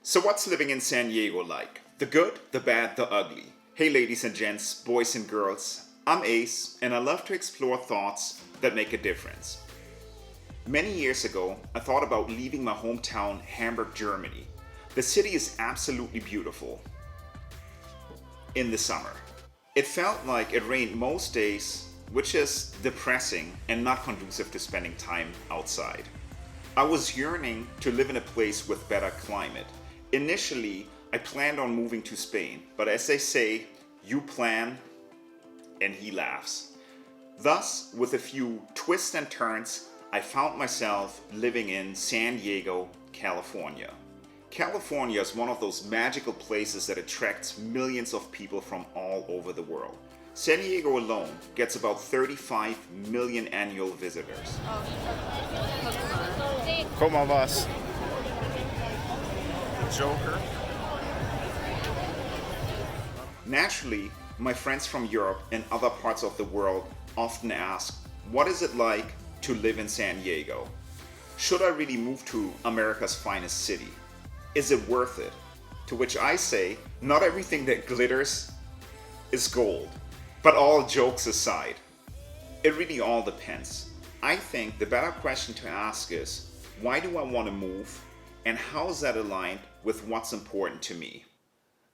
So what's living in San Diego like? The good, the bad, the ugly. Hey ladies and gents, boys and girls, I'm Ace and I love to explore thoughts that make a difference. Many years ago, I thought about leaving my hometown, Hamburg, Germany. The city is absolutely beautiful in the summer. It felt like it rained most days, which is depressing and not conducive to spending time outside. I was yearning to live in a place with better climate. Initially, I planned on moving to Spain, but as they say, you plan and he laughs. Thus, with a few twists and turns, I found myself living in San Diego, California. California is one of those magical places that attracts millions of people from all over the world. San Diego alone gets about 35 million annual visitors. ¿Cómo vas? Joker. Naturally, my friends from Europe and other parts of the world often ask, what is it like to live in San Diego? Should I really move to America's finest city? Is it worth it? To which I say, not everything that glitters is gold. But all jokes aside, it really all depends. I think the better question to ask is, why do I want to move? And how is that aligned with what's important to me?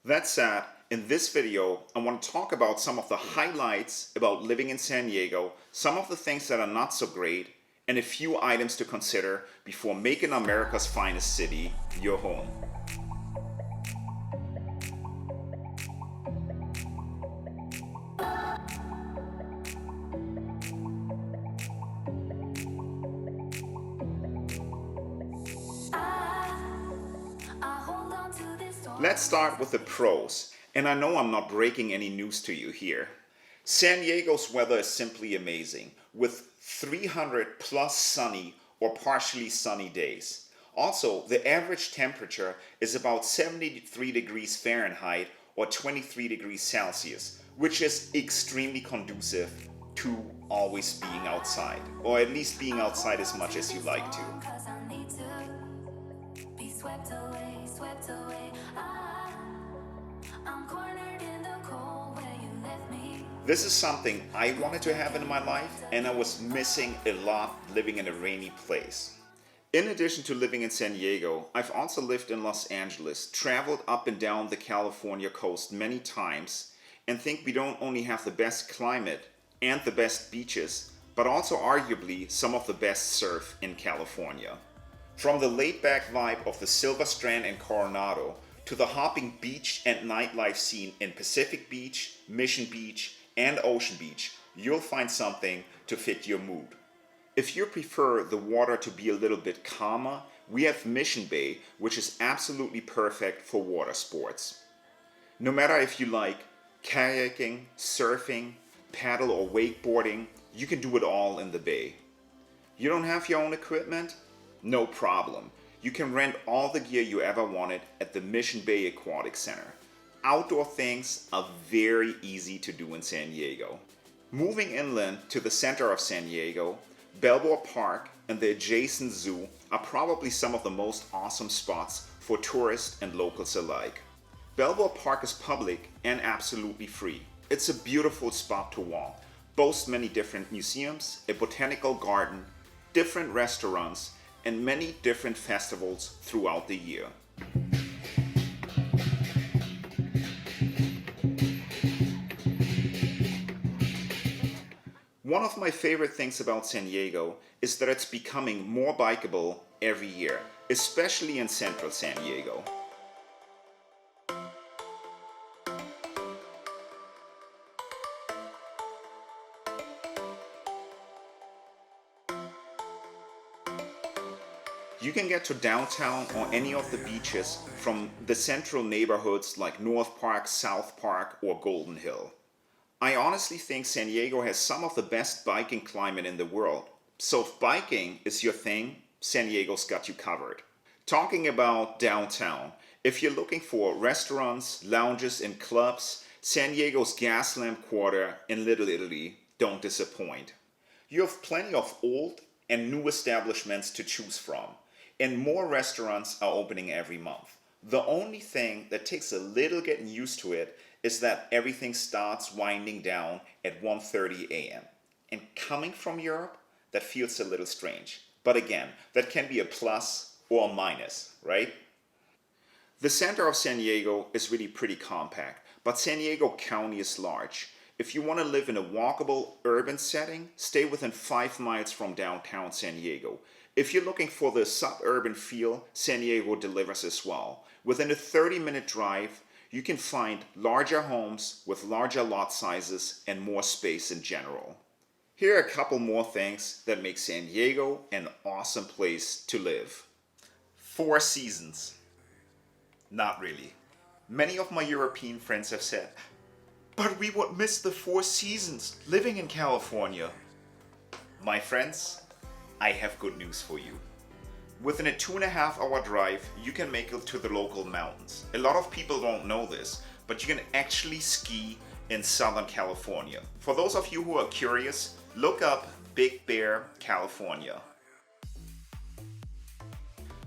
That said, in this video, I want to talk about some of the highlights about living in San Diego, some of the things that are not so great, and a few items to consider before making America's finest city your home. Let's start with the pros, and I know I'm not breaking any news to you here. San Diego's weather is simply amazing, with 300 plus sunny or partially sunny days. Also, the average temperature is about 73 degrees Fahrenheit or 23 degrees Celsius, which is extremely conducive to always being outside, or at least being outside as much as you like to. This is something I wanted to have in my life, and I was missing a lot living in a rainy place. In addition to living in San Diego, I've also lived in Los Angeles, traveled up and down the California coast many times, and think we don't only have the best climate and the best beaches, but also arguably some of the best surf in California. From the laid-back vibe of the Silver Strand and Coronado, to the hopping beach and nightlife scene in Pacific Beach, Mission Beach, and Ocean Beach, you'll find something to fit your mood. If you prefer the water to be a little bit calmer, we have Mission Bay, which is absolutely perfect for water sports. No matter if you like kayaking, surfing, paddle or wakeboarding, you can do it all in the bay. You don't have your own equipment? No problem. You can rent all the gear you ever wanted at the Mission Bay Aquatic Center. Outdoor things are very easy to do in San Diego. Moving inland to the center of San Diego, Balboa Park and the adjacent zoo are probably some of the most awesome spots for tourists and locals alike. Balboa Park is public and absolutely free. It's a beautiful spot to walk, boasts many different museums, a botanical garden, different restaurants, and many different festivals throughout the year. One of my favorite things about San Diego is that it's becoming more bikeable every year, especially in central San Diego. You can get to downtown or any of the beaches from the central neighborhoods like North Park, South Park, or Golden Hill. I honestly think San Diego has some of the best biking climate in the world. So if biking is your thing, San Diego's got you covered. Talking about downtown, if you're looking for restaurants, lounges, and clubs, San Diego's Gaslamp Quarter and Little Italy don't disappoint. You have plenty of old and new establishments to choose from, and more restaurants are opening every month. The only thing that takes a little getting used to it is that everything starts winding down at 1:30 a.m. And coming from Europe, that feels a little strange. But again, that can be a plus or a minus, right? The center of San Diego is really pretty compact, but San Diego County is large. If you want to live in a walkable urban setting, stay within 5 miles from downtown San Diego. If you're looking for the suburban feel, San Diego delivers as well. Within a 30-minute drive, you can find larger homes with larger lot sizes and more space in general. Here are a couple more things that make San Diego an awesome place to live. 4 seasons. Not really. Many of my European friends have said, but we would miss the 4 seasons living in California. My friends, I have good news for you. Within a 2.5-hour drive, you can make it to the local mountains. A lot of people don't know this, but you can actually ski in Southern California. For those of you who are curious, look up Big Bear, California.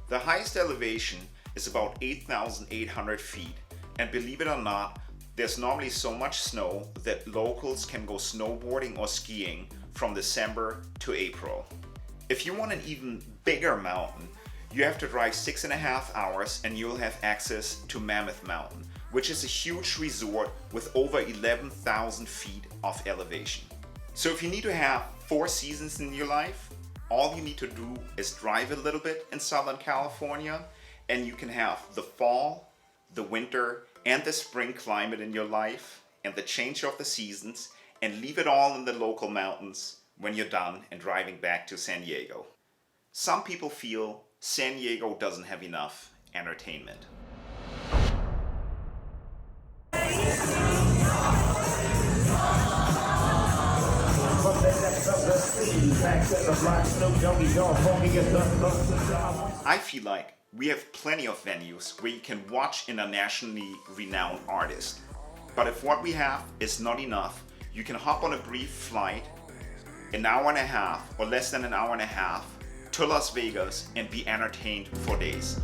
The highest elevation is about 8,800 feet, and believe it or not, there's normally so much snow that locals can go snowboarding or skiing from December to April. If you want an even bigger mountain, you have to drive 6.5 hours and you'll have access to Mammoth Mountain, which is a huge resort with over 11,000 feet of elevation. So if you need to have 4 seasons in your life, all you need to do is drive a little bit in Southern California and you can have the fall, the winter, and the spring climate in your life and the change of the seasons, and leave it all in the local mountains when you're done and driving back to San Diego. Some people feel San Diego doesn't have enough entertainment. I feel like we have plenty of venues where you can watch internationally renowned artists. But if what we have is not enough, you can hop on a brief flight, an hour and a half or less than an hour and a half, to Las Vegas and be entertained for days.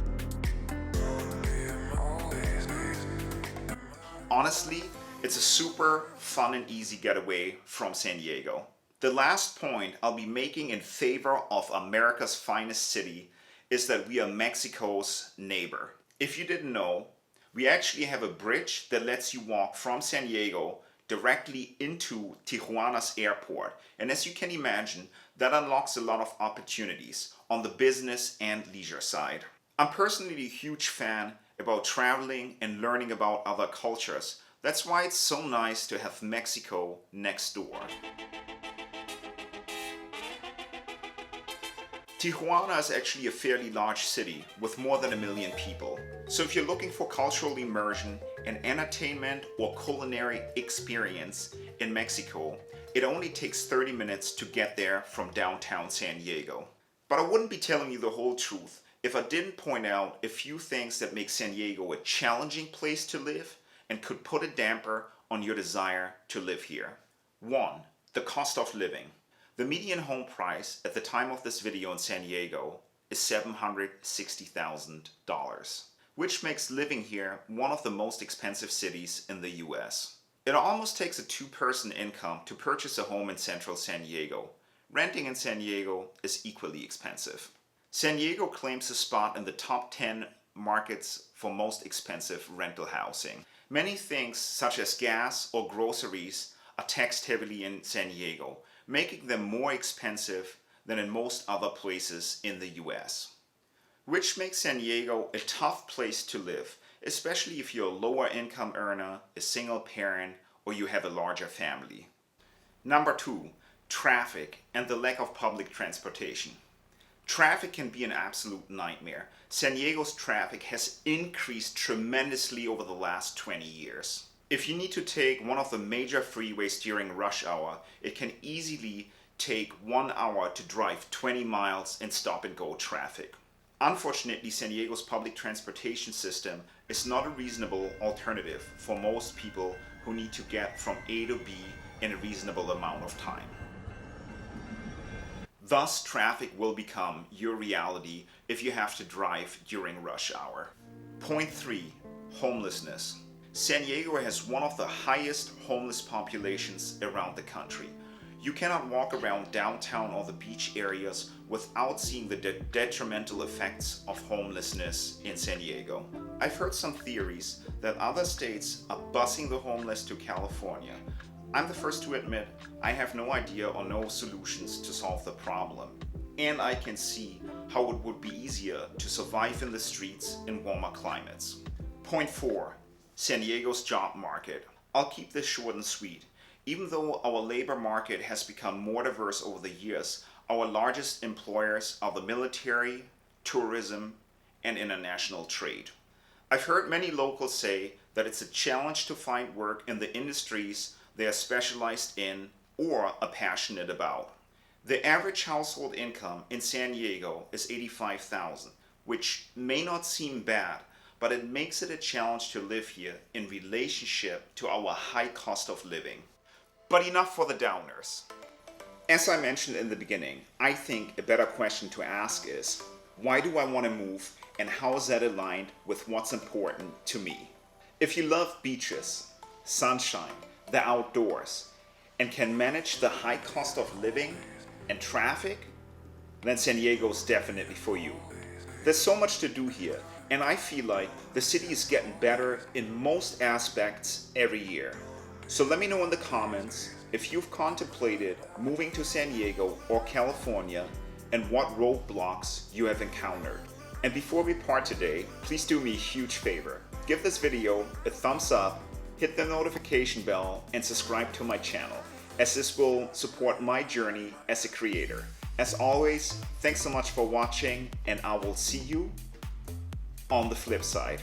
Honestly, it's a super fun and easy getaway from San Diego. The last point I'll be making in favor of America's finest city is that we are Mexico's neighbor. If you didn't know, we actually have a bridge that lets you walk from San Diego directly into Tijuana's airport. And as you can imagine, that unlocks a lot of opportunities on the business and leisure side. I'm personally a huge fan about traveling and learning about other cultures. That's why it's so nice to have Mexico next door. Tijuana is actually a fairly large city with more than 1 million people. So if you're looking for cultural immersion and entertainment or culinary experience in Mexico, it only takes 30 minutes to get there from downtown San Diego. But I wouldn't be telling you the whole truth if I didn't point out a few things that make San Diego a challenging place to live and could put a damper on your desire to live here. 1. The cost of living. The median home price at the time of this video in San Diego is $760,000, which makes living here one of the most expensive cities in the US. It almost takes a 2-person income to purchase a home in central San Diego. Renting in San Diego is equally expensive. San Diego claims a spot in the top 10 markets for most expensive rental housing. Many things such as gas or groceries are taxed heavily in San Diego, making them more expensive than in most other places in the US. Which makes San Diego a tough place to live, especially if you're a lower income earner, a single parent, or you have a larger family. Number 2, traffic and the lack of public transportation. Traffic can be an absolute nightmare. San Diego's traffic has increased tremendously over the last 20 years. If you need to take one of the major freeways during rush hour, it can easily take 1 hour to drive 20 miles in stop-and-go traffic. Unfortunately, San Diego's public transportation system is not a reasonable alternative for most people who need to get from A to B in a reasonable amount of time. Thus, traffic will become your reality if you have to drive during rush hour. Point 3. Homelessness. San Diego has one of the highest homeless populations around the country. You cannot walk around downtown or the beach areas without seeing the detrimental effects of homelessness in San Diego. I've heard some theories that other states are busing the homeless to California. I'm the first to admit I have no idea or no solutions to solve the problem. And I can see how it would be easier to survive in the streets in warmer climates. Point 4. San Diego's job market. I'll keep this short and sweet. Even though our labor market has become more diverse over the years, our largest employers are the military, tourism, and international trade. I've heard many locals say that it's a challenge to find work in the industries they are specialized in or are passionate about. The average household income in San Diego is $85,000, which may not seem bad, but it makes it a challenge to live here in relationship to our high cost of living. But enough for the downers. As I mentioned in the beginning, I think a better question to ask is, why do I want to move and how is that aligned with what's important to me? If you love beaches, sunshine, the outdoors, and can manage the high cost of living and traffic, then San Diego is definitely for you. There's so much to do here, and I feel like the city is getting better in most aspects every year. So let me know in the comments if you've contemplated moving to San Diego or California and what roadblocks you have encountered. And before we part today, please do me a huge favor. Give this video a thumbs up, hit the notification bell, and subscribe to my channel, as this will support my journey as a creator. As always, thanks so much for watching, and I will see you on the flip side.